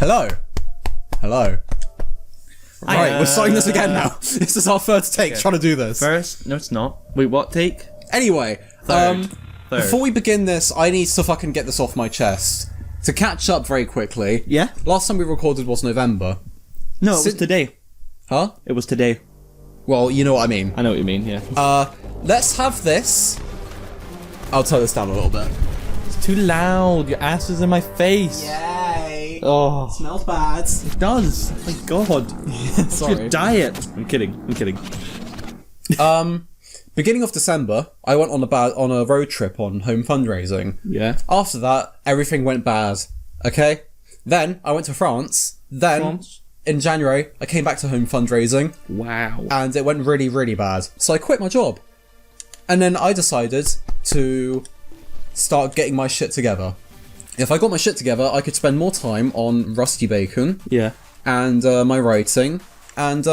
Hello. Hello. Right, we're starting this again now. This is our third take trying to do this. First? No, it's not. Wait, what take? Anyway, Third. before we begin this, I need to fucking get this off my chest. To catch up very quickly. Yeah? Last time we recorded was November. No, it was today. Huh? It was today. Well, you know what I mean. I know what you mean, yeah. Let's have this. I'll turn this down a little bit. It's too loud. Your ass is in my face. Yay. Oh. Smells bad. It does. My god. Sorry. Your diet. I'm kidding. I'm kidding. Beginning of December, I went on a road trip on home fundraising. Yeah. After that, everything went bad. Okay? Then, I went to France. Then, in January, I came back to home fundraising. Wow. And it went really, really bad. So I quit my job. And then I decided to start getting my shit together. If I got my shit together, I could spend more time on Rusty Bacon. Yeah. And my writing. And,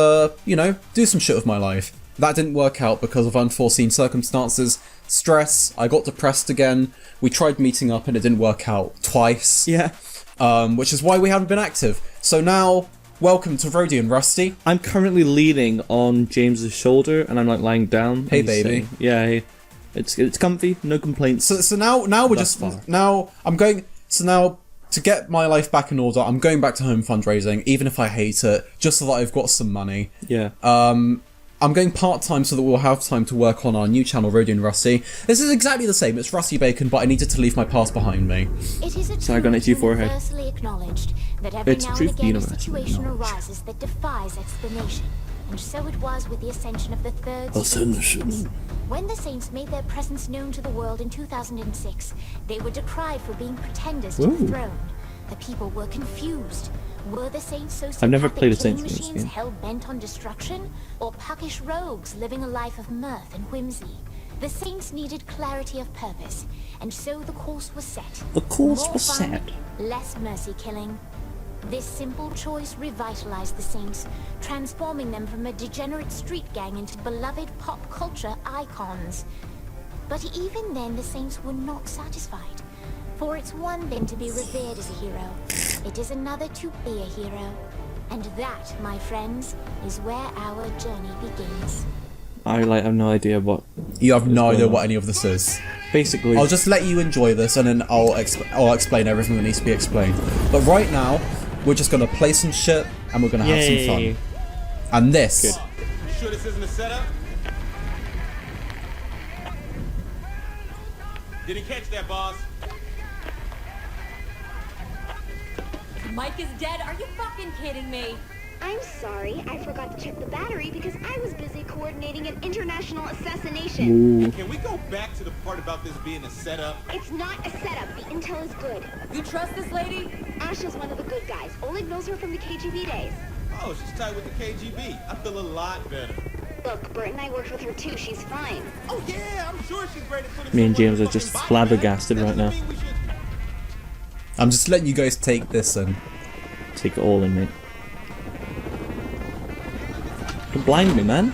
you know, do some shit with my life. That didn't work out because of unforeseen circumstances. Stress, I got depressed again. We tried meeting up and it didn't work out twice. Yeah. Which is why we haven't been active. So now, welcome to Rody and Rusty. I'm currently leaning on James's shoulder and I'm like lying down. Hey, baby. Yeah, hey. It's comfy, no complaints. So now we're just far. now I'm going. So now to get my life back in order, I'm going back to home fundraising, even if I hate it, just so that I've got some money. Yeah. I'm going part-time so that we'll have time to work on our new channel, Rody and Rusty. This is exactly the same, it's Rusty Bacon, but I needed to leave my past behind me. It is a Sorry, I got an itchy forehead. universally acknowledged that every It's now and truth again a universally situation acknowledged. arises that defies explanation. And so it was with the ascension of the third Ascension. Saints. When the Saints made their presence known to the world in 2006, they were decried for being pretenders to the throne. The people were confused. Were the Saints so I've never played a killing Saints game. machines hell-bent on destruction? Or puckish rogues living a life of mirth and whimsy? The Saints needed clarity of purpose, and so the course was set. The course More was fun, set. less mercy killing. This simple choice revitalized the Saints, transforming them from a degenerate street gang into beloved pop culture icons. But even then, the Saints were not satisfied. For it's one thing to be revered as a hero. It is another to be a hero. And that, my friends, is where our journey begins. I have no idea what. You have no idea going on? what any of this is. Basically. I'll just let you enjoy this and then I'll explain everything that needs to be explained. But right now, we're just gonna play some shit and we're gonna have some Yay. fun. And this... Good. You sure this isn't a setup? Didn't catch that, boss. Mike is dead? Are you fucking kidding me? I'm sorry, I forgot to check the battery because I was busy coordinating an international assassination. Ooh. Can we go back to the part about this being a setup? It's not a setup, the intel is good. You trust this lady? Asha's one of the good guys. Oleg knows her from the KGB days. Oh, she's tight with the KGB. I feel a lot better. Look, Bert and I worked with her too, she's fine. Oh yeah, I'm sure she's ready to put it Me and somewhere in James are the just fucking flabbergasted body bag. right That now. doesn't mean we should- I'm just letting you guys take this in. Take it all in, mate. Don't blind me, man.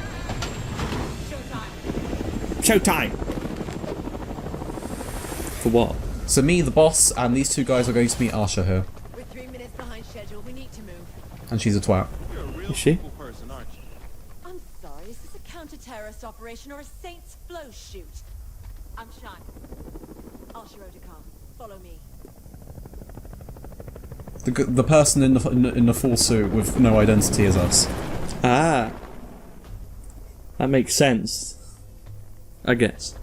Showtime! For what? So me, the boss, and these two guys are going to meet Asha here. We're 3 minutes behind schedule. We need to move. And she's a twat. You're a real Is she? simple person, aren't you? I'm sorry. Is this a counter-terrorist operation or a Saints flow shoot? I'm Sean. Alshiro.com. Follow me. The person in the full suit with no identity is us. Ah. That makes sense. I guess.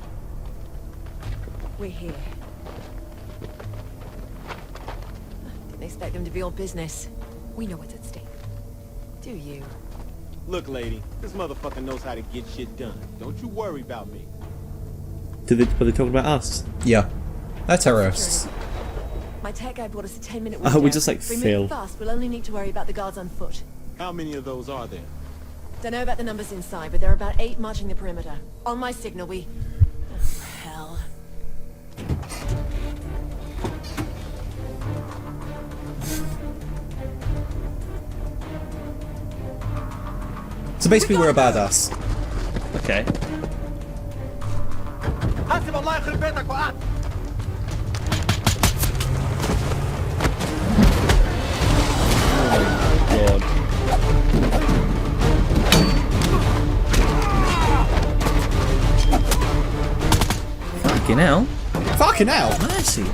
We're here. Didn't expect them to be all business. We know what's at stake. Do you? Look, lady, this motherfucker knows how to get shit done. Don't you worry about me. Were they talking about us? Yeah. They're terrorists. My tech guy brought us a 10-minute Oh, window. we just, like, If we fail. move fast, we'll only need to worry about the guards on foot. How many of those are there? Don't know about the numbers inside, but there are about 8 marching the perimeter. On my signal, we... Oh, hell. So basically we're a badass. Okay. hell. Fucking hell! Mercy.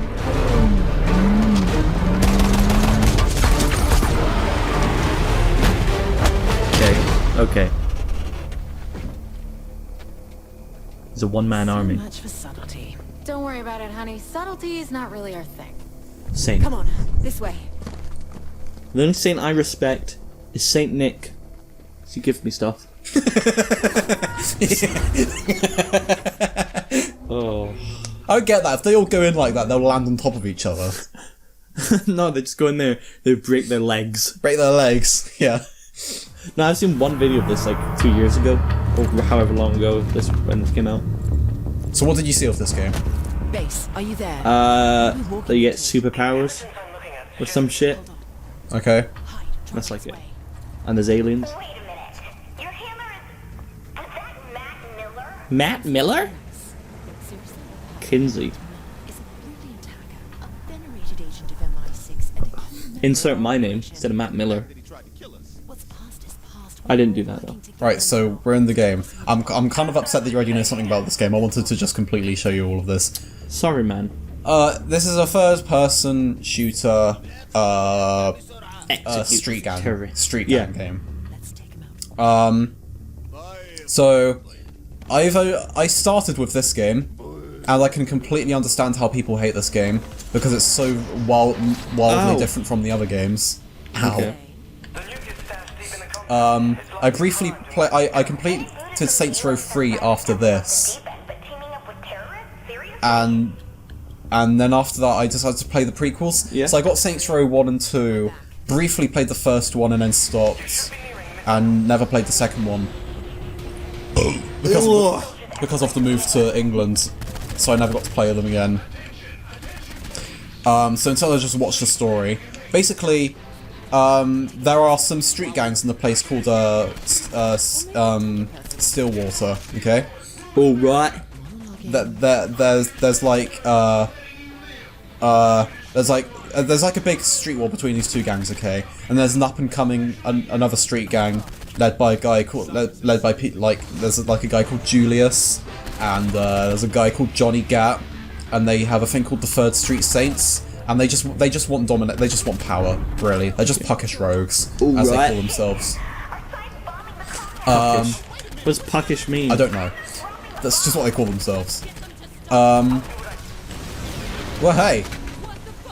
Okay. It's a one-man army. So much for subtlety. Don't worry about it, honey. Subtlety is not really our thing. Saint. Come on, this way. The only saint I respect is Saint Nick. He gives me stuff. Oh. I get that. If they all go in like that, they'll land on top of each other. No, they just go in there, they break their legs. Break their legs. Yeah. No, I've seen one video of this like 2 years ago, or however long ago when this came out. So what did you see of this game? Base, are you there? They get superpowers or some shit. Okay. Hide, That's like it. And there's aliens. Wait a minute. Your handler is that Matt Miller? Matt Miller? Seriously, Kinsey. is a brilliant hacker, a venerated agent of MI6, and a Insert my name instead of Matt Miller. what's past is past. I didn't do that though. Right, so we're in the game. I'm kind of upset that you already know something about this game. I wanted to just completely show you all of this. Sorry, man. This is a third-person shooter, Execute street gang terrorist. street Yeah. gang game. Let's take him out. So I started with this game, and I can completely understand how people hate this game because it's so wildly Ow. different from the other games. Ow. Okay. I briefly I completed Saints Row 3 after this, But teaming up with terrorists? Seriously? and then after that I decided to play the prequels. Yeah. So I got Saints Row 1 and 2, briefly played the first one and then stopped, and never played the second one. Because of the move to England, so I never got to play them again. So until I just watched the story, basically, there are some street gangs in the place called Stillwater. Okay, All right. there's like a big street war between these two gangs. Okay, and there's an up and coming another street gang led by a guy called there's like a guy called Julius, and there's a guy called Johnny Gat, and they have a thing called the Third Street Saints, and they just want they just want power, really. They're just puckish rogues, as they call themselves. Puckish. What's puckish mean? I don't know. That's just what they call themselves. Well, hey.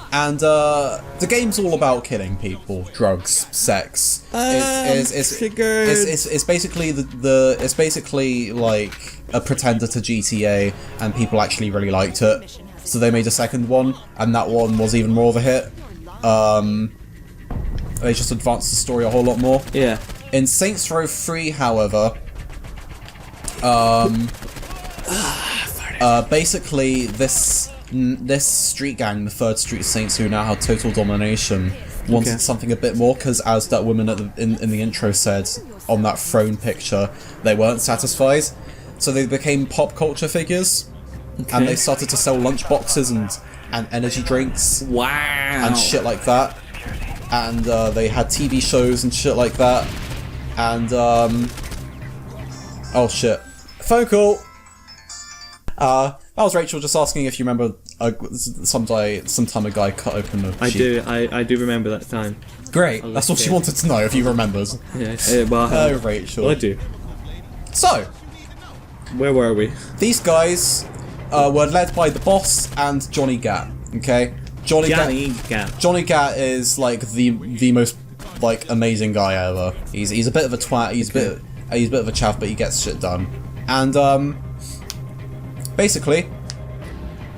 And the game's all about killing people, drugs, sex. It's basically it's basically like a pretender to GTA, and people actually really liked it. So they made a second one, and that one was even more of a hit. They just advanced the story a whole lot more. Yeah. In Saints Row 3, however, basically this street gang, the Third Street Saints, who now have total domination, wanted something a bit more, because as that woman in the intro said on that throne picture, they weren't satisfied. So they became pop culture figures, and they started to sell lunchboxes and energy drinks Wow. and shit like that. And they had TV shows and shit like that. And oh shit, phone call. That was Rachel just asking if you remember sometime a guy cut open a sheep. I do remember that time. Great, that's all she wanted to know, if you remembered. Yeah. Well, Oh, Rachel. well, I do. So, Where were we? these guys were led by the boss and Johnny Gat, okay? Johnny Gat is like the most like amazing guy ever. He's a bit of a twat, he's a bit of a chav, but he gets shit done. And basically,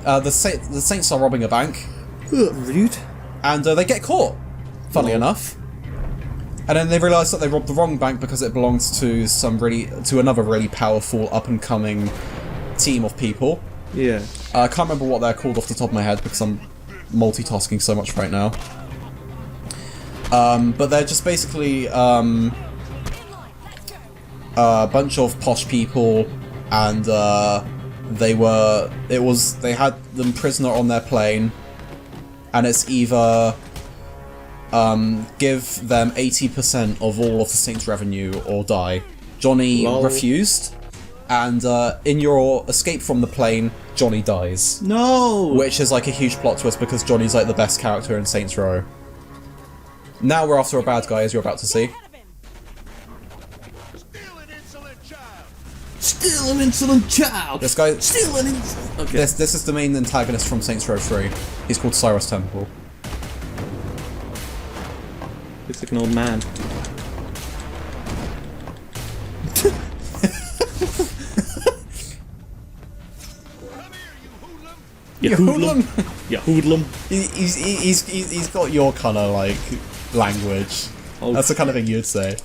the Saints are robbing a bank, Rude. and they get caught, funnily enough. And then they realise that they robbed the wrong bank because it belongs to another really powerful up and coming team of people. Yeah. I can't remember what they're called off the top of my head because I'm multitasking so much right now. But they're just basically a bunch of posh people, and they had them prisoner on their plane, and it's either give them 80% of all of the Saints' revenue or die. Johnny refused, and in your escape from the plane, Johnny dies. No! Which is like a huge plot twist because Johnny's like the best character in Saints Row. Now we're after a bad guy, as you're about to see. Still an insolent child! This guy... Still an insolent... Okay. This is the main antagonist from Saints Row 3. He's called Cyrus Temple. Looks like an old man. You hoodlum! You hoodlum! He's got your kind of like language. Oh. That's the kind of thing you'd say.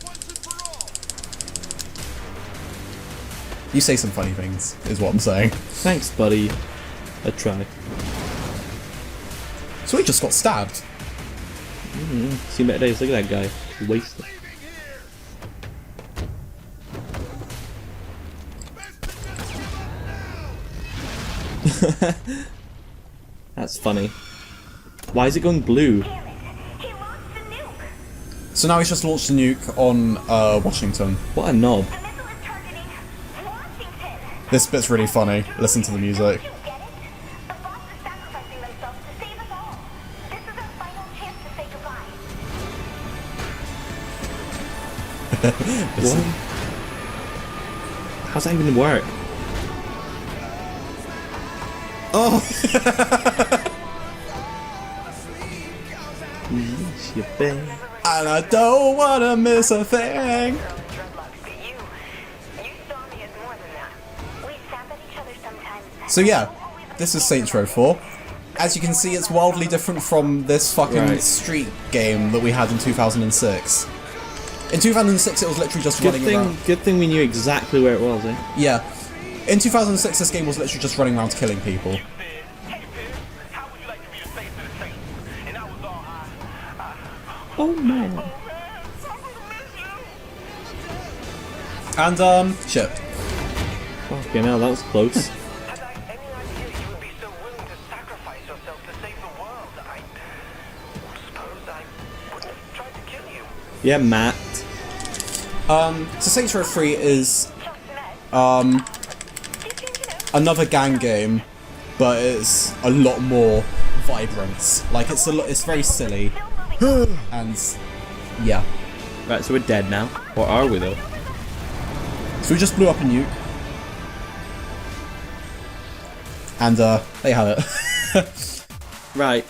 You say some funny things, is what I'm saying. Thanks, buddy. I try. So he just got stabbed. Seen better days. Look at that guy. He's wasted. That's funny. Why is it going blue? So now he's just launched a nuke on Washington. What a knob. This bit's really funny. Listen to the music. What? How's that even work? Oh! And I don't wanna miss a thing! So yeah, this is Saints Row 4. As you can see, it's wildly different from this fucking street game that we had in 2006. In 2006, it was literally just running around. Good thing we knew exactly where it was, eh? Yeah. In 2006, this game was literally just running around killing people. Oh man. And, shit. Okay, now that was close. Yeah, Matt. So Saints Row 3 is, another gang game, but it's a lot more vibrant. Like, it's very silly. And, yeah. Right, so we're dead now. Or are we, though? So we just blew up a nuke. And, there you have it. Right.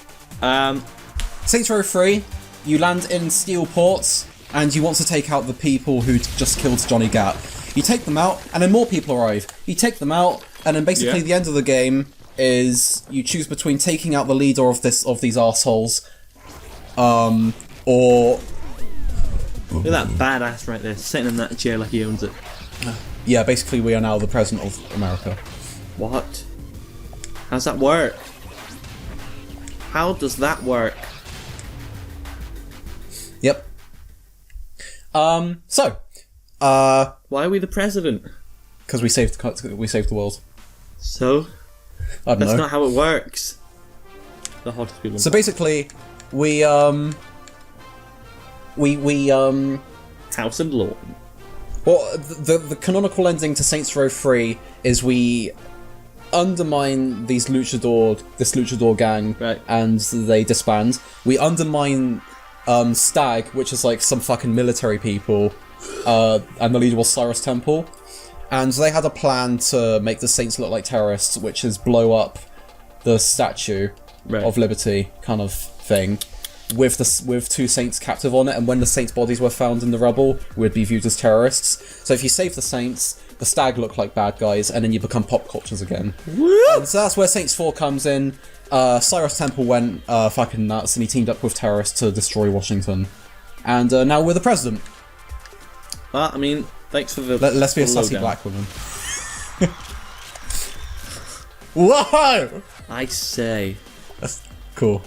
Saints Row 3, you land in Steel Port, and you want to take out the people who just killed Johnny Gat. You take them out, and then more people arrive. You take them out, and then basically the end of the game is you choose between taking out the leader of these assholes, or... Look at that badass right there, sitting in that chair like he owns it. Yeah, basically we are now the President of America. What? How's that work? How does that work? Yep. So, why are we the president? because we saved the world. So? I don't That's know. not how it works. The hottest people. So basically, we House and lawn. well, the canonical ending to Saints Row 3 is we undermine this luchador gang, Right. and they disband. We undermine Stag, which is like some fucking military people, and the leader was Cyrus Temple, and they had a plan to make the Saints look like terrorists, which is blow up the Statue of Liberty kind of thing, with two Saints captive on it, and when the Saints' bodies were found in the rubble, we'd be viewed as terrorists. So if you save the Saints, the Stag look like bad guys, and then you become pop cultures again. And so that's where Saints 4 comes in. Cyrus Temple went fucking nuts, and he teamed up with terrorists to destroy Washington. And now we're the president. Well, I mean, thanks for the. Let's be a sassy black woman. Whoa! I say. That's cool.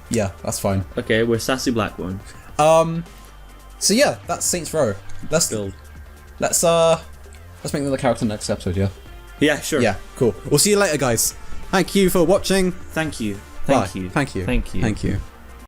Yeah, that's fine. Okay, we're sassy black one. So yeah, that's Saints Row. Let's Build. make another character next episode, yeah? Yeah, sure. Yeah, cool. We'll see you later, guys. Thank you for watching. Thank you. Bye. Thank you. Thank you. Thank you. Thank you.